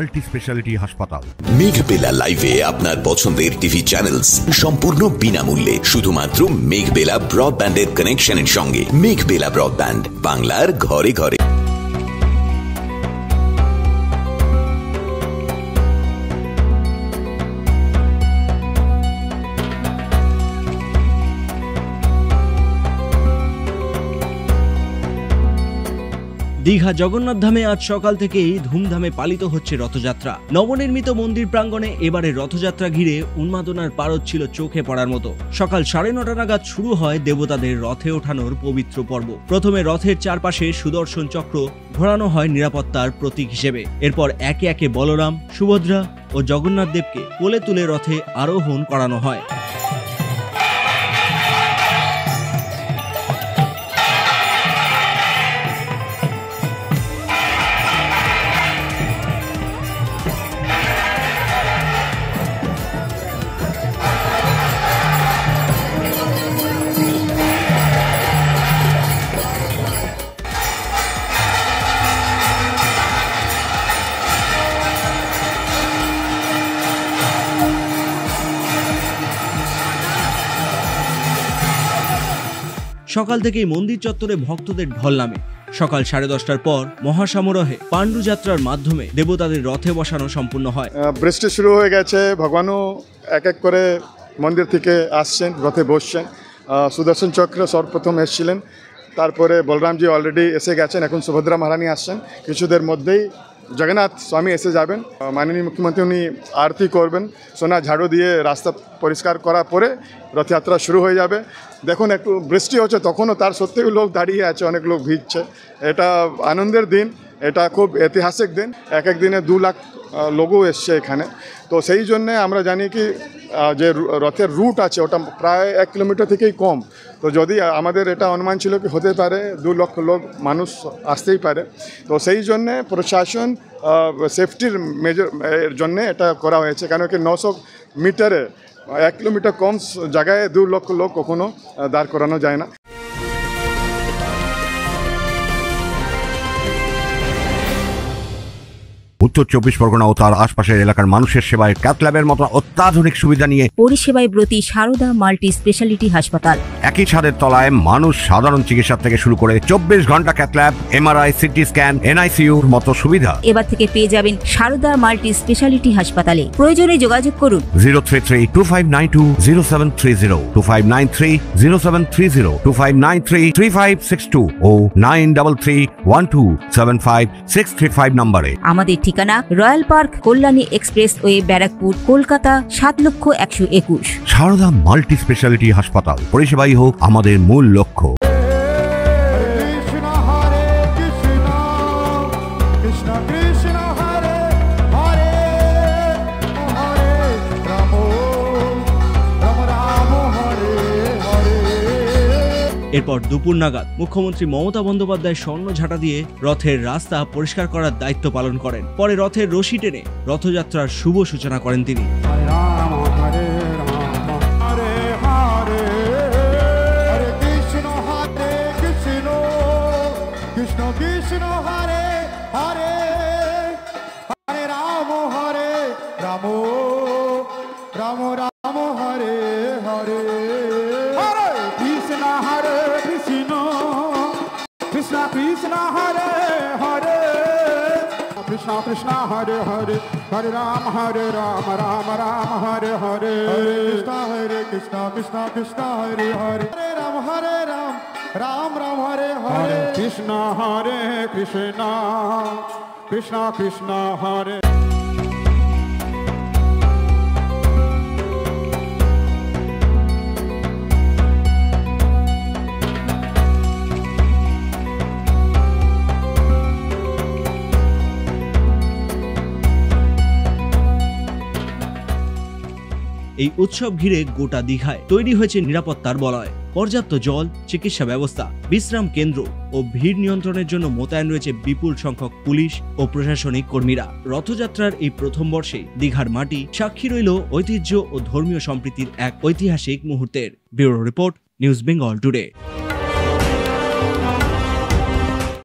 Multi speciality হাসপাতাল। মেঘবেলা লাইভে আপনার পছন্দের টিভি চ্যানেলস সম্পূর্ণ বিনামূল্যে, শুধুমাত্র মেঘবেলা ব্রডব্যান্ডের কানেকশনের সঙ্গে। মেঘবেলা ব্রডব্যান্ড, বাংলার ঘরে ঘরে। দীঘা জগন্নাথ ধামে আজ সকাল থেকেই ধুমধামে পালিত হচ্ছে রথযাত্রা। নবনির্মিত মন্দির প্রাঙ্গণে এবারে রথযাত্রা ঘিরে উন্মাদনার পারদ ছিল চোখে পড়ার মতো। সকাল 9:30 নাগাদ শুরু হয় দেবতাদের রথে ওঠানোর পবিত্র পর্ব। প্রথমে রথের চারপাশে সুদর্শন চক্র ঘোরানো হয় নিরাপত্তার প্রতীক হিসেবে। এরপর একে একে বলরাম, সুভদ্রা ও জগন্নাথ দেবকে কোলে তুলে রথে আরোহণ করানো হয়। সকাল থেকেই মন্দির চত্বরে ভক্তদের ঢল নামে। সকাল 10:30টার পর মহাসমারোহে পাণ্ডু যাত্রার মাধ্যমে দেবতাদের রথে বসানো সম্পূর্ণ হয়। বৃষ্টি শুরু হয়ে গেছে, ভগবানও এক এক করে মন্দির থেকে আসছেন, রথে বসছেন। সুদর্শন চক্র সর্বপ্রথম এসেছিলেন, তারপরে বলরামজি অলরেডি এসে গেছেন, এখন সুভদ্রা মহারানী আসছেন। কিছুদের মধ্যেই জগন্নাথ স্বামী এসে যাবেন। মাননীয় মুখ্যমন্ত্রী উনি আরতি করবেন, সোনা ঝাড়ু দিয়ে রাস্তা পরিষ্কার করার পরে রথযাত্রা শুরু হয়ে যাবে। দেখুন একটু বৃষ্টি হচ্ছে, তখনও তার সত্ত্বেও লোক দাঁড়িয়ে আছে, অনেক লোক ভিড়ছে। এটা আনন্দের দিন, এটা খুব ঐতিহাসিক দিন। এক এক দিনে 2 লাখ লোকও এসছে এখানে। তো সেই জন্যে আমরা জানি কি যে রথের রুট আছে ওটা প্রায় 1 কিলোমিটার থেকেই কম। তো যদি আমাদের এটা অনুমান ছিল কি হতে পারে 2 লক্ষ লোক মানুষ আসতেই পারে। তো সেই জন্যে প্রশাসন সেফটির এর জন্যে এটা করা হয়েছে, কেন কি 900 মিটারে 1 কিলোমিটার কম জায়গায় 2 লক্ষ লোক কখনো দাঁড় করানো যায় না। উত্তর 24 পরগনা ও তার আশপাশের এলাকার মানুষের সেবায় ক্যাথ ল্যাবের মতো অত্যাধুনিক সুবিধা নিয়ে পরিষেবায় ব্রতী সারদা মাল্টি স্পেশালিটি হাসপাতাল। একই ছাদের তলায় মানুষ সাধারণ চিকিৎসা থেকে শুরু করে 24 ঘন্টা cath lab, MRI, CT scan, এনআইসিইউর মতো সুবিধা এবার থেকে পেয়ে যাবেন সারদা মাল্টি স্পেশালিটি হাসপাতালে। প্রয়োজনে যোগাযোগ করুন 033-2592-0730, 2593-0730, 2593-3562 ও 9331275635 নম্বরে। আমাদের ঠিকানা royal park, Kalyani express way, Barrackpore, Kolkata 7,01,21। Sarada multi speciality হাসপাতাল, পরিষেবাই হোক আমাদের মূল লক্ষ্য। এরপর দুপুর নাগাদ মুখ্যমন্ত্রী মমতা বন্দ্যোপাধ্যায় স্বর্ণ ঝাঁটা দিয়ে রথের রাস্তা পরিষ্কার করার দায়িত্ব পালন করেন। পরে রথের রশি টেনে রথযাত্রার শুভ সূচনা করেন তিনি। Krishna Krishna Hare Hare Hare Ram Hare Ram Ram Ram Hare Hare Hare Krishna Krishna Krishna Hare Hare Hare Ram Ram Ram Hare Hare Krishna Hare Krishna Krishna Krishna Hare। এই উৎসব ঘিরে গোটা দীঘায় তৈরি হয়েছে নিরাপত্তার বলয়। পর্যাপ্ত জল, চিকিৎসা ব্যবস্থা, বিশ্রাম কেন্দ্র ও ভিড় নিয়ন্ত্রণের জন্য মোতায়েন রয়েছে বিপুল সংখ্যক পুলিশ ও প্রশাসনিক কর্মীরা। রথযাত্রার এই প্রথম বর্ষে দীঘার মাটি সাক্ষী রইল ঐতিহ্য ও ধর্মীয় সম্প্রীতির এক ঐতিহাসিক মুহূর্তের। Bureau report, news Bengal today.